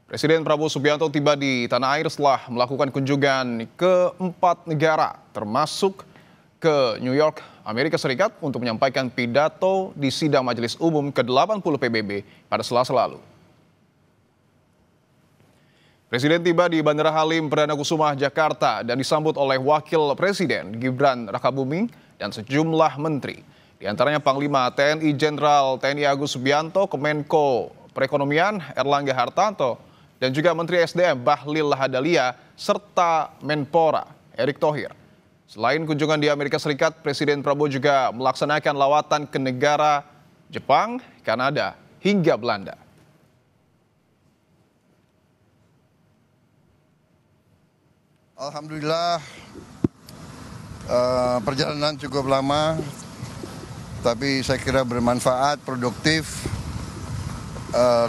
Presiden Prabowo Subianto tiba di tanah air setelah melakukan kunjungan ke 4 negara, termasuk ke New York, Amerika Serikat untuk menyampaikan pidato di sidang Majelis Umum ke-80 PBB pada Selasa lalu. Presiden tiba di Bandara Halim Perdana Kusuma, Jakarta dan disambut oleh Wakil Presiden Gibran Rakabuming dan sejumlah menteri. Di antaranya Panglima TNI Jenderal TNI Agus Subianto, Kemenko Perekonomian Erlangga Hartarto, dan juga Menteri SDM Bahlil Lahadalia, serta Menpora Erick Thohir. Selain kunjungan di Amerika Serikat, Presiden Prabowo juga melaksanakan lawatan ke negara Jepang, Kanada, hingga Belanda. Alhamdulillah perjalanan cukup lama, tapi saya kira bermanfaat, produktif.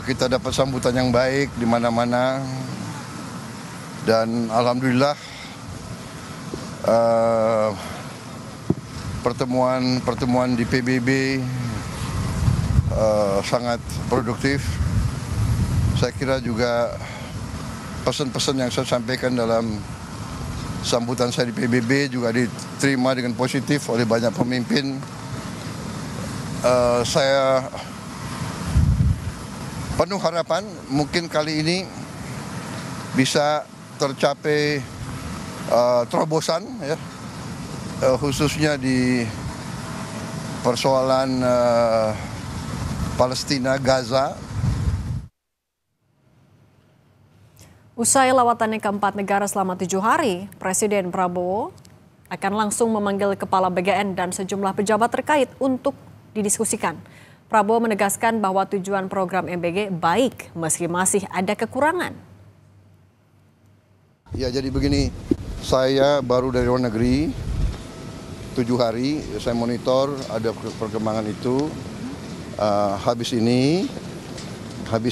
Kita dapat sambutan yang baik di mana-mana, dan alhamdulillah pertemuan di PBB sangat produktif. Saya kira juga pesan-pesan yang saya sampaikan dalam sambutan saya di PBB juga diterima dengan positif oleh banyak pemimpin. Saya penuh harapan mungkin kali ini bisa tercapai terobosan, ya, khususnya di persoalan Palestina, Gaza. Usai lawatannya ke 4 negara selama 7 hari, Presiden Prabowo akan langsung memanggil Kepala BGN dan sejumlah pejabat terkait untuk didiskusikan. Prabowo menegaskan bahwa tujuan program MBG baik meski masih ada kekurangan. Ya, jadi begini, saya baru dari luar negeri 7 hari, saya monitor ada perkembangan itu. Habis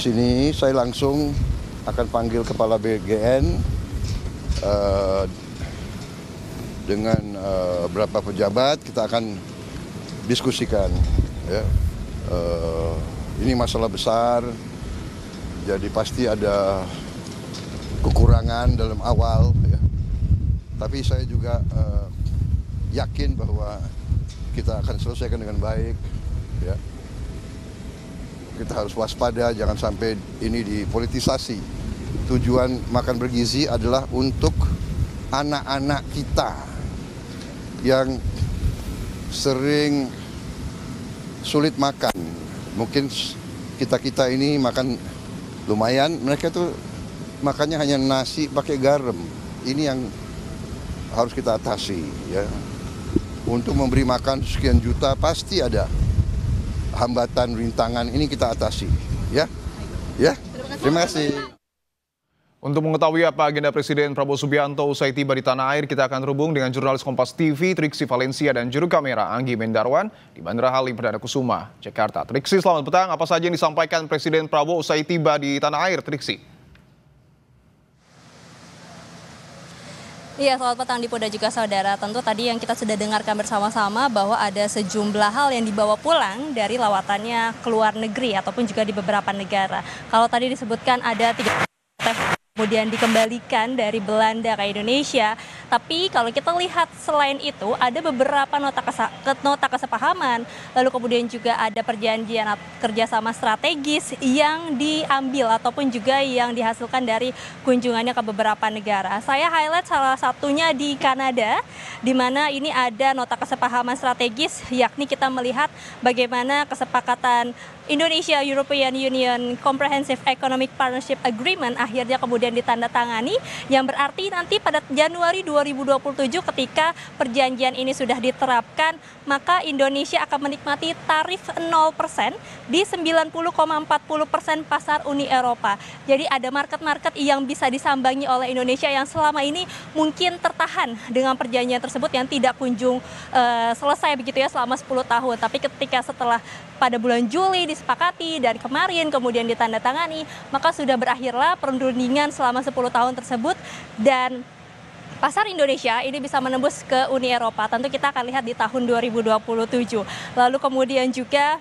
ini saya langsung akan panggil Kepala BGN dengan beberapa pejabat, kita akan diskusikan, ya. Ini masalah besar, jadi pasti ada kekurangan dalam awal, ya. Tapi saya juga yakin bahwa kita akan selesaikan dengan baik, ya. Kita harus waspada, jangan sampai ini dipolitisasi. Tujuan makan bergizi adalah untuk anak-anak kita yang sering sulit makan. Mungkin kita ini makan lumayan, mereka tuh makannya hanya nasi pakai garam. Ini yang harus kita atasi, ya. Untuk memberi makan sekian juta pasti ada hambatan, rintangan, ini kita atasi, ya. Ya. Terima kasih. Untuk mengetahui apa agenda Presiden Prabowo Subianto usai tiba di tanah air, kita akan terhubung dengan jurnalis Kompas TV Triksi Valencia dan juru kamera Anggi Mendarwan di Bandara Halim Perdana Kusuma, Jakarta. Triksi, selamat petang. Apa saja yang disampaikan Presiden Prabowo usai tiba di tanah air, Triksi? Iya, selamat petang Dipo dan juga saudara. Tentu tadi yang kita sudah dengarkan bersama-sama bahwa ada sejumlah hal yang dibawa pulang dari lawatannya ke luar negeri ataupun juga di beberapa negara. Kalau tadi disebutkan ada 3 kemudian dikembalikan dari Belanda ke Indonesia. Tapi kalau kita lihat selain itu ada beberapa nota kesepahaman, lalu kemudian juga ada perjanjian kerjasama strategis yang diambil ataupun juga yang dihasilkan dari kunjungannya ke beberapa negara. Saya highlight salah satunya di Kanada, di mana ini ada nota kesepahaman strategis, yakni kita melihat bagaimana kesepakatan Indonesia European Union Comprehensive Economic Partnership Agreement akhirnya kemudian ditandatangani, yang berarti nanti pada Januari 2027 ketika perjanjian ini sudah diterapkan, maka Indonesia akan menikmati tarif 0% di 90,40% pasar Uni Eropa. Jadi ada market-market yang bisa disambangi oleh Indonesia yang selama ini mungkin tertahan dengan perjanjian tersebut yang tidak kunjung selesai begitu ya selama 10 tahun. Tapi ketika setelah pada bulan Juli disepakati dan kemarin kemudian ditandatangani, maka sudah berakhirlah perundingan selama 10 tahun tersebut dan pasar Indonesia ini bisa menembus ke Uni Eropa. Tentu kita akan lihat di tahun 2027. Lalu kemudian juga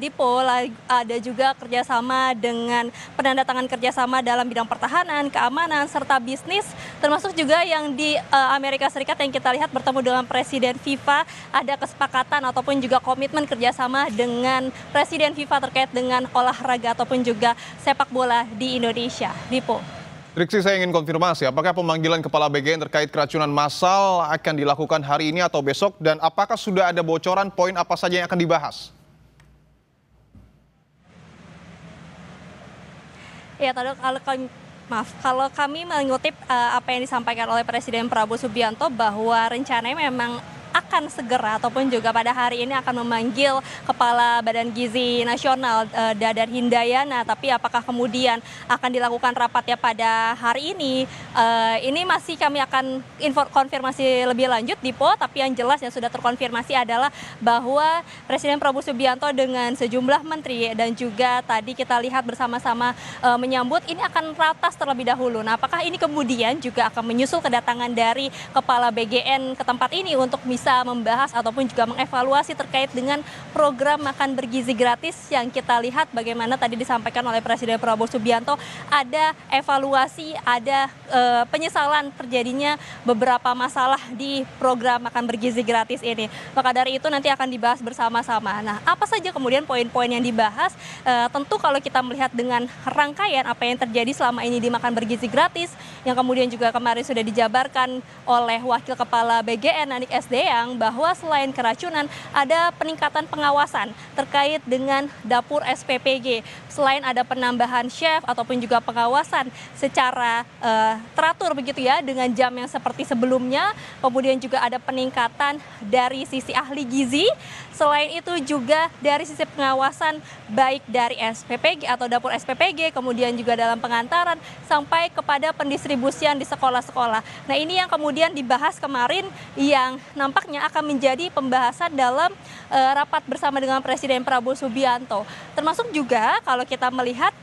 Dipo, ada juga kerjasama dengan penandatangan kerjasama dalam bidang pertahanan, keamanan, serta bisnis, termasuk juga yang di Amerika Serikat yang kita lihat bertemu dengan Presiden FIFA, ada kesepakatan ataupun juga komitmen kerjasama dengan Presiden FIFA terkait dengan olahraga ataupun juga sepak bola di Indonesia. Dipo. Triksi, saya ingin konfirmasi, apakah pemanggilan Kepala BGN terkait keracunan massal akan dilakukan hari ini atau besok, dan apakah sudah ada bocoran poin apa saja yang akan dibahas? Ya, kalau kami mengutip apa yang disampaikan oleh Presiden Prabowo Subianto bahwa rencananya memang akan segera ataupun juga pada hari ini akan memanggil Kepala Badan Gizi Nasional Dadan Hindayana, tapi apakah kemudian akan dilakukan rapatnya pada hari ini masih kami akan konfirmasi lebih lanjut, Dipo. Tapi yang jelas yang sudah terkonfirmasi adalah bahwa Presiden Prabowo Subianto dengan sejumlah menteri dan juga tadi kita lihat bersama-sama menyambut ini akan ratas terlebih dahulu. Nah, apakah ini kemudian juga akan menyusul kedatangan dari Kepala BGN ke tempat ini untuk bisa membahas ataupun juga mengevaluasi terkait dengan program makan bergizi gratis yang kita lihat bagaimana tadi disampaikan oleh Presiden Prabowo Subianto, ada evaluasi, ada penyesalan terjadinya beberapa masalah di program makan bergizi gratis ini. Maka dari itu nanti akan dibahas bersama-sama. Nah, apa saja kemudian poin-poin yang dibahas? Tentu kalau kita melihat dengan rangkaian apa yang terjadi selama ini di makan bergizi gratis, yang kemudian juga kemarin sudah dijabarkan oleh Wakil Kepala BGN Nanik SD, bahwa selain keracunan ada peningkatan pengawasan terkait dengan dapur SPPG. Selain ada penambahan chef ataupun juga pengawasan secara teratur begitu ya dengan jam yang seperti sebelumnya, kemudian juga ada peningkatan dari sisi ahli gizi. Selain itu juga dari sisi pengawasan baik dari SPPG atau dapur SPPG, kemudian juga dalam pengantaran sampai kepada pendistribusian di sekolah-sekolah. Nah, ini yang kemudian dibahas kemarin yang nampaknya akan menjadi pembahasan dalam rapat bersama dengan Presiden Prabowo Subianto. Termasuk juga kalau kita melihat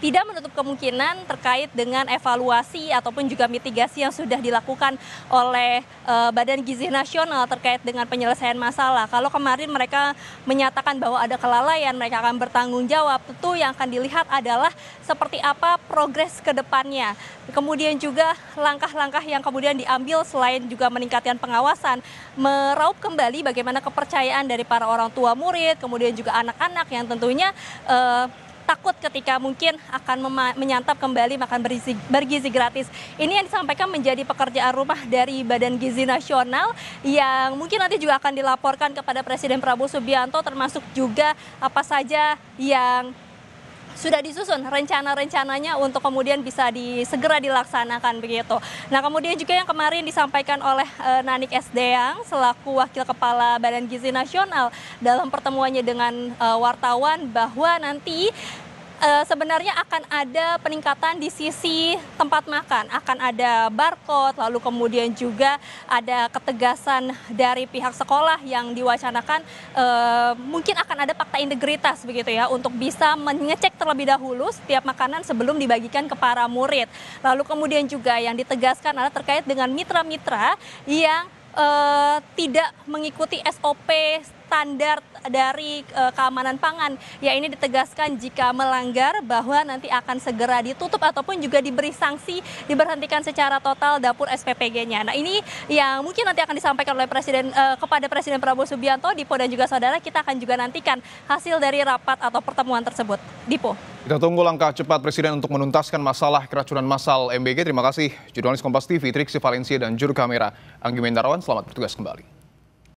tidak menutup kemungkinan terkait dengan evaluasi ataupun juga mitigasi yang sudah dilakukan oleh Badan Gizi Nasional terkait dengan penyelesaian masalah. Kalau kemarin mereka menyatakan bahwa ada kelalaian, mereka akan bertanggung jawab. Tentu yang akan dilihat adalah seperti apa progres ke depannya. Kemudian juga langkah-langkah yang kemudian diambil selain juga meningkatkan pengawasan, meraup kembali bagaimana kepercayaan dari para orang tua murid, kemudian juga anak-anak yang tentunya takut ketika mungkin akan menyantap kembali makan bergizi gratis. Ini yang disampaikan menjadi pekerjaan rumah dari Badan Gizi Nasional yang mungkin nanti juga akan dilaporkan kepada Presiden Prabowo Subianto, termasuk juga apa saja yang sudah disusun rencana-rencananya untuk kemudian bisa segera dilaksanakan begitu. Nah, kemudian juga yang kemarin disampaikan oleh Nanik SDang selaku Wakil Kepala Badan Gizi Nasional dalam pertemuannya dengan wartawan bahwa nanti sebenarnya akan ada peningkatan di sisi tempat makan, akan ada barcode, lalu kemudian juga ada ketegasan dari pihak sekolah yang diwacanakan mungkin akan ada fakta integritas begitu ya untuk bisa mengecek terlebih dahulu setiap makanan sebelum dibagikan ke para murid. Lalu kemudian juga yang ditegaskan adalah terkait dengan mitra-mitra yang tidak mengikuti SOP standar dari keamanan pangan. Ya, ini ditegaskan jika melanggar bahwa nanti akan segera ditutup ataupun juga diberi sanksi, diberhentikan secara total dapur SPPG-nya. Nah, ini yang mungkin nanti akan disampaikan oleh kepada Presiden Prabowo Subianto. Dipo dan juga saudara, kita akan juga nantikan hasil dari rapat atau pertemuan tersebut. Dipo. Kita tunggu langkah cepat Presiden untuk menuntaskan masalah keracunan massal MBG. Terima kasih jurnalis Kompas TV Triksi Valencia dan juru kamera Anggi Mendarawan. Selamat bertugas kembali.